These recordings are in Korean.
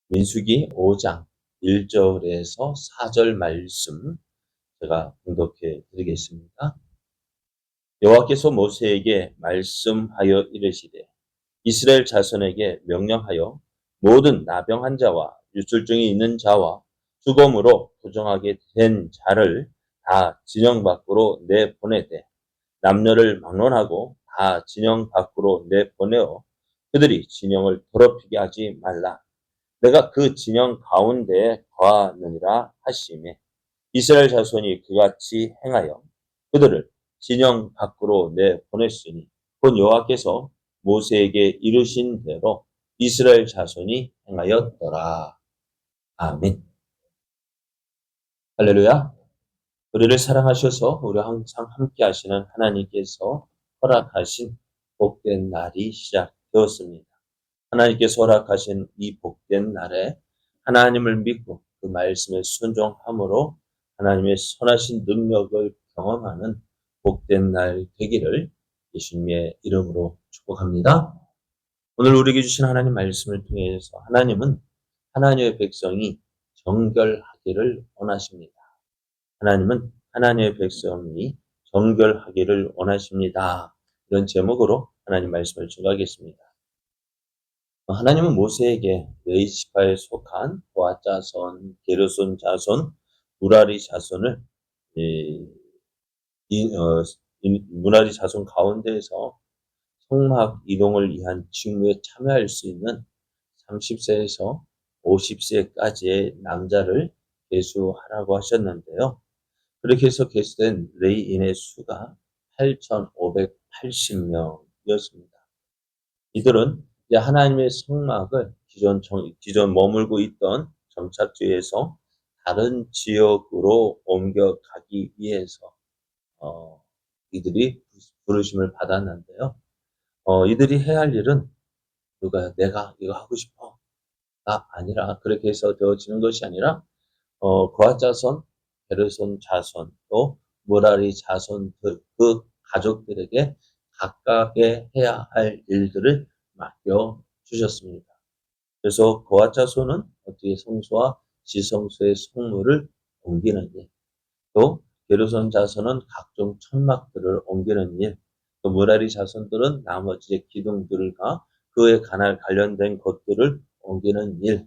민수기 5장 1절에서 4절 말씀 제가 봉독해 드리겠습니다. 여호와께서 모세에게 말씀하여 이르시되 이스라엘 자손에게 명령하여 모든 나병한 자와 유출증이 있는 자와 죽음으로 부정하게 된 자를 다 진영 밖으로 내보내되 남녀를 막론하고 다 진영 밖으로 내보내어 그들이 진영을 더럽히게 하지 말라. 내가 그 진영 가운데에 거하느니라 하시매 이스라엘 자손이 그같이 행하여 그들을 진영 밖으로 내보냈으니 곧 여호와께서 모세에게 이르신 대로 이스라엘 자손이 행하였더라. 아멘. 할렐루야. 우리를 사랑하셔서 우리 항상 함께 하시는 하나님께서 허락하신 복된 날이 시작되었습니다. 하나님께서 허락하신 이 복된 날에 하나님을 믿고 그 말씀에 순종함으로 하나님의 선하신 능력을 경험하는 복된 날 되기를 예수님의 이름으로 축복합니다. 오늘 우리에게 주신 하나님 말씀을 통해서 하나님은 하나님의 백성이 정결하기를 원하십니다. 하나님은 하나님의 백성이 정결하기를 원하십니다. 이런 제목으로 하나님 말씀을 증거하겠습니다. 하나님은 모세에게 레위 지파에 속한 고핫 자손, 게르손 자손, 무라리 자손을 무라리 자손 가운데에서 성막 이동을 위한 직무에 참여할 수 있는 30세에서 50세까지의 남자를 계수하라고 하셨는데요. 그렇게 해서 계수된 레위인의 수가 8,580명이었습니다. 이들은 이제 하나님의 성막을 기존 머물고 있던 정착지에서 다른 지역으로 옮겨가기 위해서 이들이 부르심을 받았는데요. 이들이 해야 할 일은 내가 이거 하고 싶어 가 아니라 그렇게 해서 되어지는 것이 아니라 거핫 자손, 게르손 자손 또 무라리 자손들 그 가족들에게 각각의 해야 할 일들을 맡겨 주셨습니다. 그래서 거핫 자손은 어떻게 성소와 지성소의 성물을 옮기는 일, 또 게르손 자손은 각종 천막들을 옮기는 일, 또 무라리 자손들은 나머지 기둥들과 그에 관련된 것들을 옮기는 일,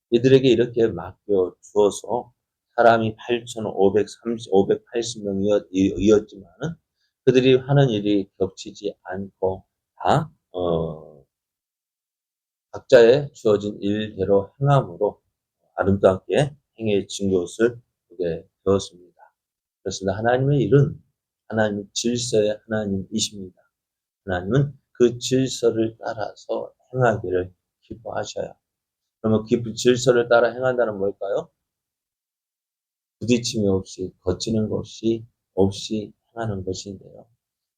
이들에게 이렇게 맡겨 주어서 사람이 8,580명이었지만은 그들이 하는 일이 겹치지 않고 다 각자의 주어진 일대로 행함으로 아름답게 행해진 것을 보게 되었습니다. 그렇습니다. 하나님의 일은 하나님의 질서의 하나님이십니다. 하나님은 그 질서를 따라서 행하기를 기뻐하셔요. 그러면 그 질서를 따라 행한다는 뭘까요? 부딪힘이 없이 거치는 것이 없이 행하는 것인데요.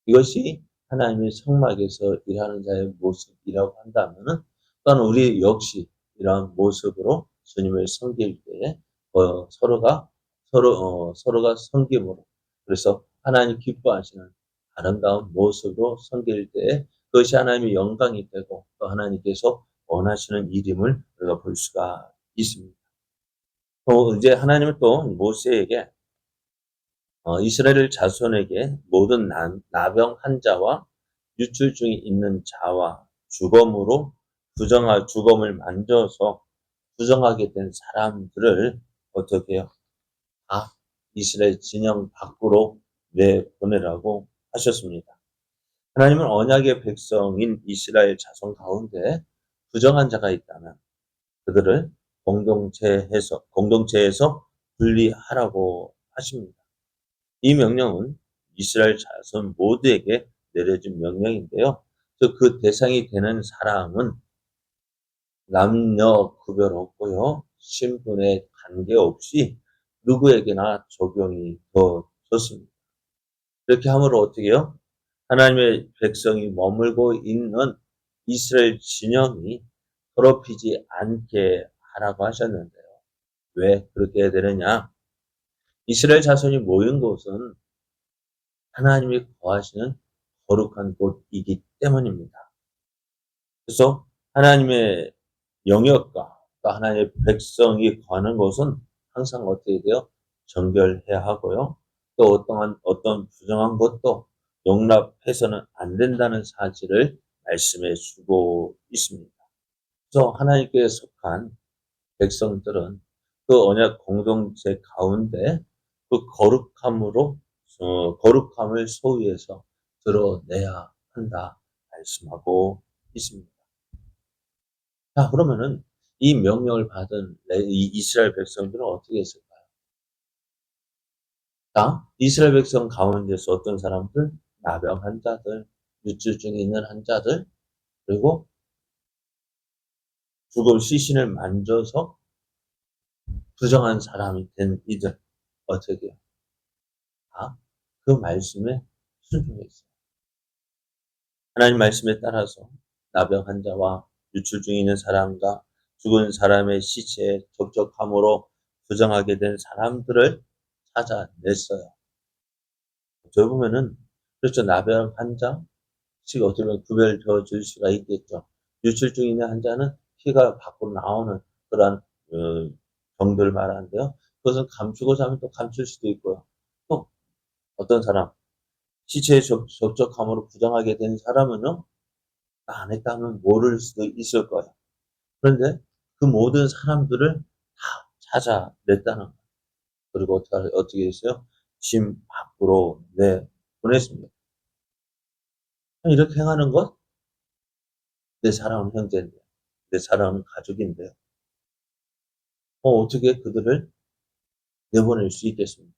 이것이 하나님의 성막에서 일하는 자의 모습이라고 한다면은 또한 우리 역시 이러한 모습으로 주님을 섬길 때에 서로가 섬김으로 그래서 하나님 기뻐하시는 아름다운 모습으로 섬길 때에 그것이 하나님의 영광이 되고 또 하나님께서 원하시는 일임을 우리가 볼 수가 있습니다. 또 이제 하나님은 또 모세에게 이스라엘 자손에게 모든 나병 환자와 유출증이 있는 자와 죽음을 만져서 부정하게 된 사람들을 어떻게 해요? 다 이스라엘 진영 밖으로 내보내라고 하셨습니다. 하나님은 언약의 백성인 이스라엘 자손 가운데 부정한 자가 있다면 그들을 공동체에서 분리하라고 하십니다. 이 명령은 이스라엘 자손 모두에게 내려진 명령인데요. 그 대상이 되는 사람은 남녀 구별 없고요. 신분에 관계없이 누구에게나 적용이 되어졌습니다. 이렇게 함으로 어떻게 해요? 하나님의 백성이 머물고 있는 이스라엘 진영이 더럽히지 않게 하라고 하셨는데요. 왜 그렇게 해야 되느냐? 이스라엘 자손이 모인 곳은 하나님이 거하시는 거룩한 곳이기 때문입니다. 그래서 하나님의 영역과 또 하나님의 백성이 거하는 곳은 항상 어떻게 돼요? 정결해야 하고요. 또 어떤 부정한 것도 용납해서는 안 된다는 사실을 말씀해 주고 있습니다. 그래서 하나님께 속한 백성들은 그 언약 공동체 가운데 그 거룩함을 소유해서 드러내야 한다 말씀하고 있습니다. 자, 그러면은 이 명령을 받은 이 이스라엘 백성들은 어떻게 했을까요? 자, 이스라엘 백성 가운데서 어떤 사람들, 나병한 자들, 유출증이 있는 환자들, 그리고 죽을 시신을 만져서 부정한 사람이 된 이들, 어떻게 해요? 다 그 말씀에 순종했어요. 하나님 말씀에 따라서 나병 환자와 유출증이 있는 사람과 죽은 사람의 시체에 접촉함으로 부정하게 된 사람들을 찾아냈어요. 어떻게 보면은, 그렇죠. 나병 환자, 어떻게 보면 구별되어 줄 수가 있겠죠. 유출증 있는 환자는 피가 밖으로 나오는 그러한 병들을 말하는데요. 그것은 감추고자 하면 또 감출 수도 있고요. 또 어떤 사람, 시체에 접촉함으로 부정하게 된 사람은요, 안 했다면 모를 수도 있을 거예요. 그런데 그 모든 사람들을 다 찾아냈다는 거예요. 그리고 어떻게 했어요? 짐 밖으로 내보냈습니다. 이렇게 행하는 것, 내 사랑하는 형제인데, 내 사랑하는 가족인데요. 어떻게 그들을 내보낼 수 있겠습니까?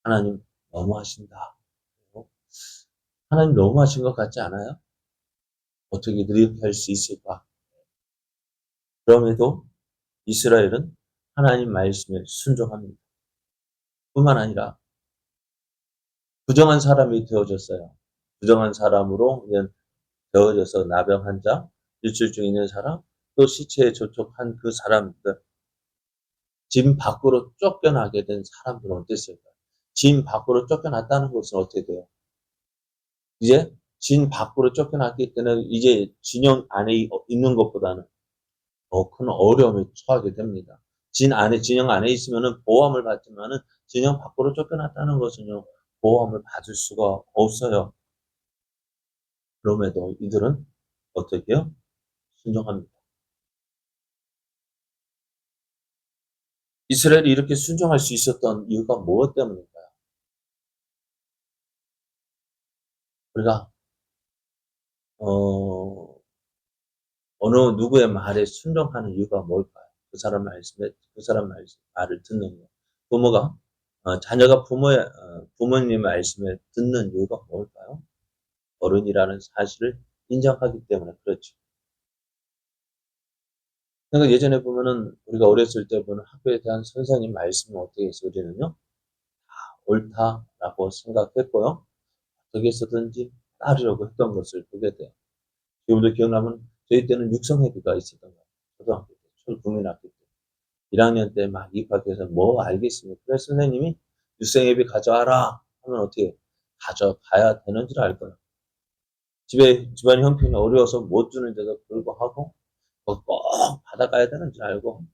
하나님 너무하신다. 하나님 너무하신 것 같지 않아요? 어떻게 이렇게 할 수 있을까? 그럼에도 이스라엘은 하나님 말씀에 순종합니다. 뿐만 아니라 부정한 사람이 되어졌어요. 부정한 사람으로 되어져서 나병 환자, 유출증 있는 사람, 또 시체에 접촉한 그 사람들, 집 밖으로 쫓겨나게 된 사람들은 어땠을까요? 집 밖으로 쫓겨났다는 것은 어떻게 돼요? 이제 진 밖으로 쫓겨났기 때문에 이제 진영 안에 있는 것보다는 더 큰 어려움에 처하게 됩니다. 진영 안에 있으면은 보호함을 받지만은 진영 밖으로 쫓겨났다는 것은요, 보호함을 받을 수가 없어요. 그럼에도 이들은 어떻게 해요? 순종합니다. 이스라엘이 이렇게 순종할 수 있었던 이유가 무엇 때문일까요? 우리가 어, 어느 누구의 말에 순종하는 이유가 뭘까요? 그 사람 말을 듣는 거. 부모가 자녀가 부모님 말씀에 듣는 이유가 뭘까요? 어른이라는 사실을 인정하기 때문에 그렇죠. 그러니까 예전에 보면은 우리가 어렸을 때 보는 학교에 대한 선생님 말씀을 어떻게 해서 우리는요, 옳다라고 생각했고요. 어떻게 해서든지 따르려고 했던 것을 보게 돼요. 지금도 기억나면 저희 때는 육성회비가 있었던 거예요. 초등학교 때, 국민학교 때. 1학년 때 막 입학해서 뭐 알겠습니까? 그래서 선생님이 육성회비 가져와라 하면 어떻게 가져가야 되는 줄 알 거예요. 집안 형편이 어려워서 못 주는데도 불구하고 꼭 받아가야 되는 줄 알고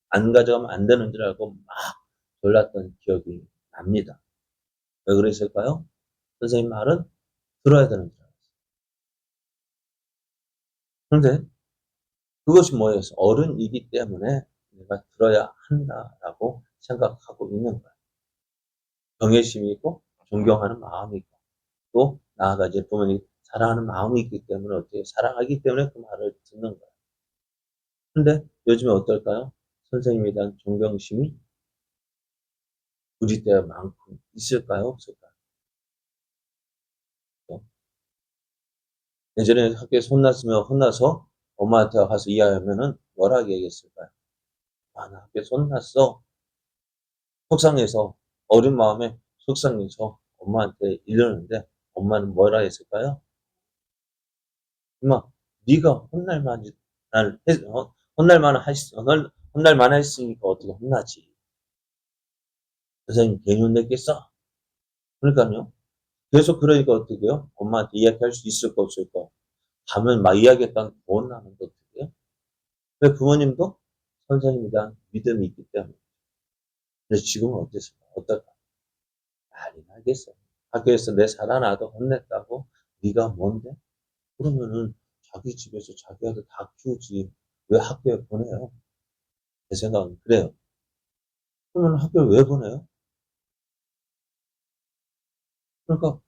안 가져가면 안 되는 줄 알고 막 졸랐던 기억이 납니다. 왜 그랬을까요? 선생님 말은 들어야 되는 줄 알았어요. 그런데 그것이 뭐였어? 어른이기 때문에 내가 들어야 한다라고 생각하고 있는 거야. 경외심이 있고 존경하는 마음이 있고 또 나아가 이제 부모님 사랑하는 마음이 있기 때문에 어떻게 사랑하기 때문에 그 말을 듣는 거야. 근데 요즘에 어떨까요? 선생님에 대한 존경심이 우리 때만큼 있을까요? 없을까요? 예전에 학교에서 혼나서 엄마한테 가서 이야기하면은 뭐라고 얘기했을까요? 아, 나 학교에서 혼났어. 속상해서 어린 마음에 속상해서 엄마한테 이러는데 엄마는 뭐라 했을까요? 엄마, 네가 혼날 만한 했으니까 어떻게 혼나지? 선생님 괜히 혼냈겠어? 그러니까요. 계속 그러니까 어떻게 해요? 엄마한테 이야기할 수 있을까 없을까? 가면 막 이야기했다는 더 혼나는 거 어떻게 해요? 왜 부모님도 선생님에 대한 믿음이 있기 때문에. 근데 지금은 어땠을까? 어떨까? 난리 나겠어요. 학교에서 내 사랑아도 혼냈다고? 네가 뭔데? 그러면은 자기 집에서 자기 아들 다 키우지 왜 학교에 보내요? 제 생각은 그래요. 그러면 학교에 왜 보내요? 그러니까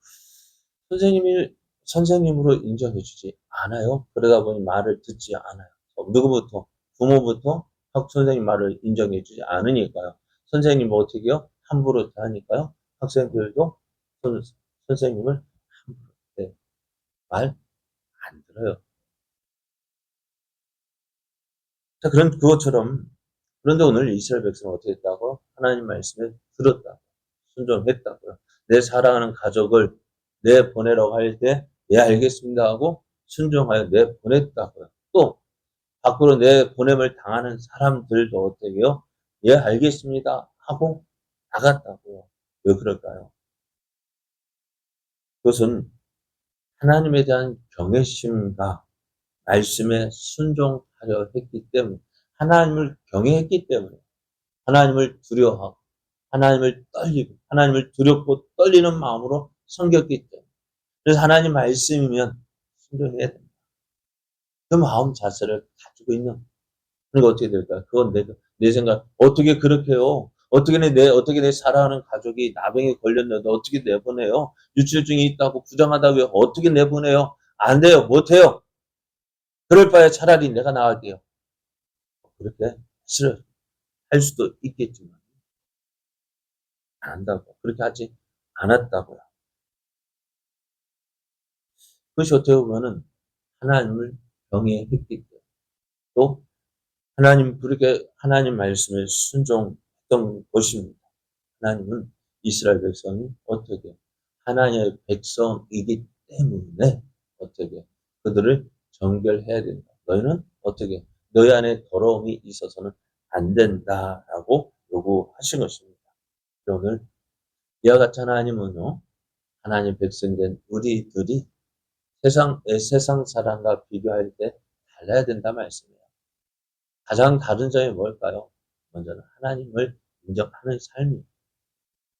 선생님이 선생님으로 인정해 주지 않아요. 그러다 보니 말을 듣지 않아요. 누구부터? 부모부터 선생님 말을 인정해 주지 않으니까요. 선생님 뭐 어떻게 해요? 함부로 대하니까요. 학생들도 선, 선생님을 함부로 대. 말 안 들어요. 자, 그것처럼, 그런데 오늘 이스라엘 백성은 어떻게 했다고? 하나님 말씀에 들었다고. 순종했다고요. 내 사랑하는 가족을 내보내라고 할 때, 예, 알겠습니다 하고 순종하여 내보냈다고요. 또, 밖으로 내보냄을 당하는 사람들도 어떻게 해요? 예, 알겠습니다 하고 나갔다고요. 왜 그럴까요? 그것은 하나님에 대한 경외심과 말씀에 순종하려 했기 때문에, 하나님을 경외했기 때문에, 하나님을 두려워하고, 하나님을 떨리고, 하나님을 두렵고 떨리는 마음으로 섬겼기 때문에. 그래서 하나님 말씀이면 순종해야 됩니다. 그 마음 자세를 가지고 있는. 그러니까 어떻게 될까요? 그건 내 생각, 어떻게 그렇게 해요? 어떻게 내 사랑하는 가족이 나병에 걸렸는데 어떻게 내보내요? 유출증이 있다고 부정하다고요? 어떻게 내보내요? 안 돼요. 못 해요. 그럴 바에 차라리 내가 나갈게요. 그렇게 할 수도 있겠지만 안 한다고. 그렇게 하지 않았다고요. 그것이 어떻게 보면은 하나님을 경외했기 때문에, 또 그렇게 하나님 말씀에 순종했던 것입니다. 하나님은 이스라엘 백성이 어떻게 하나님의 백성이기 때문에 어떻게 그들을 정결해야 된다. 너희는 어떻게 너희 안에 더러움이 있어서는 안 된다라고 요구하신 것입니다. 오늘 이와 같이 하나님은요, 하나님 백성된 우리들이 세상 사람과 비교할 때 달라야 된다 말씀이에요. 가장 다른 점이 뭘까요? 먼저는 하나님을 인정하는 삶이에요.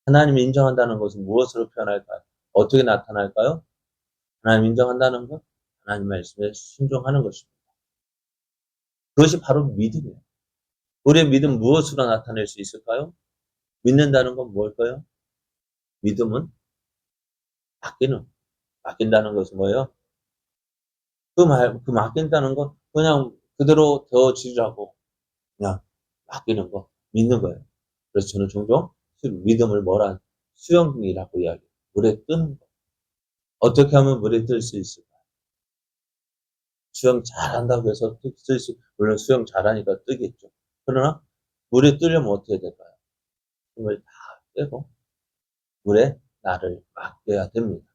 하나님을 인정한다는 것은 무엇으로 표현할까요? 어떻게 나타날까요? 하나님 인정한다는 것, 하나님 말씀에 순종하는 것입니다. 그것이 바로 믿음이에요. 우리의 믿음 무엇으로 나타낼 수 있을까요? 믿는다는 건 뭘까요? 믿음은 맡긴다는 것은 뭐예요? 그 맡긴다는 건 그냥 그대로 되어지라고 그냥 맡기는 거, 믿는 거예요. 그래서 저는 종종 믿음을 수영이라고 이야기해요. 물에 뜨는 거. 어떻게 하면 물에 뜰 수 있을까? 수영 잘한다고 해서 물론 수영 잘하니까 뜨겠죠. 그러나 물에 뜨려면 어떻게 될까요? 힘을 다 빼고 물에 나를 맡겨야 됩니다.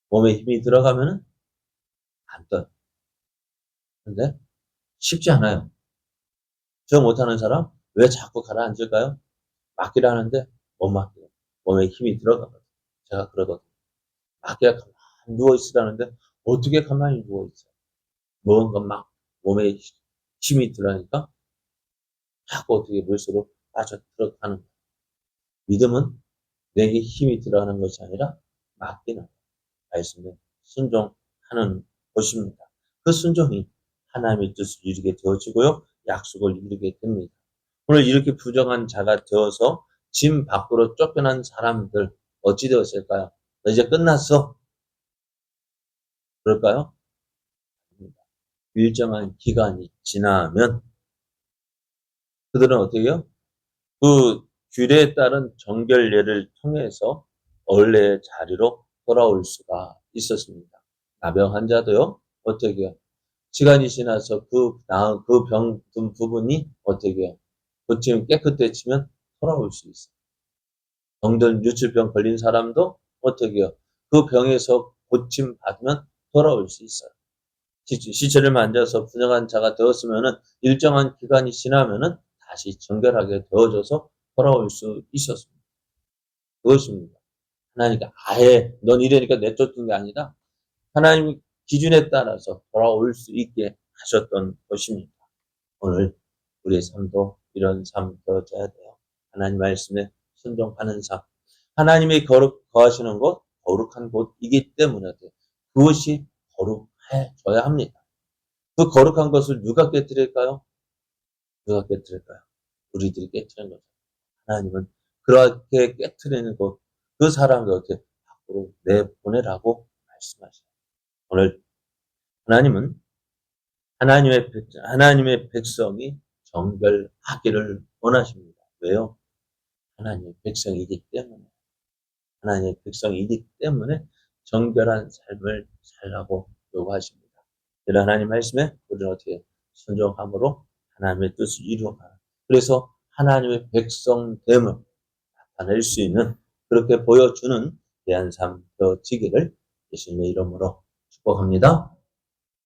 몸에 힘이 들어가면은 안 떠요. 근데 쉽지 않아요. 수영 못하는 사람 왜 자꾸 가라앉을까요? 맡기라는데 못 맡겨요. 몸에 힘이 들어가거든요. 제가 그러거든요. 맡겨야 가만히 누워있으라는데 어떻게 가만히 누워있어요? 뭔가 막 몸에 힘이 들어가니까 자꾸 어떻게 물속으로 빠져 들어가는 거예요. 믿음은 내게 힘이 들어가는 것이 아니라 맡기는 말씀에 순종하는 것입니다. 그 순종이 하나님의 뜻을 이루게 되어지고요. 약속을 이루게 됩니다. 오늘 이렇게 부정한 자가 되어서 짐 밖으로 쫓겨난 사람들 어찌 되었을까요? 너 이제 끝났어. 그럴까요? 일정한 기간이 지나면 그들은 어떻게 해요? 그 규례에 따른 정결례를 통해서 원래의 자리로 돌아올 수가 있었습니다. 나병 환자도요, 어떻게 해요? 시간이 지나서 그 병 든 부분이 어떻게 해요? 고치면 깨끗해지면 돌아올 수 있어요. 병든 유출병 걸린 사람도 어떻게 해요? 그 병에서 고침 받으면 돌아올 수 있어요. 시체를 만져서 부정한 자가 되었으면은 일정한 기간이 지나면은 다시 정결하게 되어져서 돌아올 수 있었습니다. 그것입니다. 하나님께 아예 넌 이러니까 내쫓은 게 아니라 하나님 기준에 따라서 돌아올 수 있게 하셨던 것입니다. 오늘 우리의 삶도 이런 삶 되어져야 돼요. 하나님 말씀에 순종하는 삶. 하나님이 거하시는 곳, 거룩한 곳이기 때문에 그것이 거룩해져야 합니다. 그 거룩한 것을 누가 깨뜨릴까요? 누가 깨뜨릴까요? 우리들이 깨뜨리는 거죠. 하나님은 그렇게 깨뜨리는 것, 그 사람을 어떻게 밖으로 내보내라고 말씀하셔요. 오늘 하나님은 하나님의 백성이 정결하기를 원하십니다. 왜요? 하나님의 백성이기 때문에. 하나님의 백성이기 때문에 정결한 삶을 살라고 요구하십니다. 이런 하나님 말씀에 우리는 어떻게 순종함으로 하나님의 뜻을 이루어가는, 그래서 하나님의 백성됨을 나타낼 수 있는, 그렇게 보여주는 귀한 삶 되어지기를 예수님의 이름으로 축복합니다.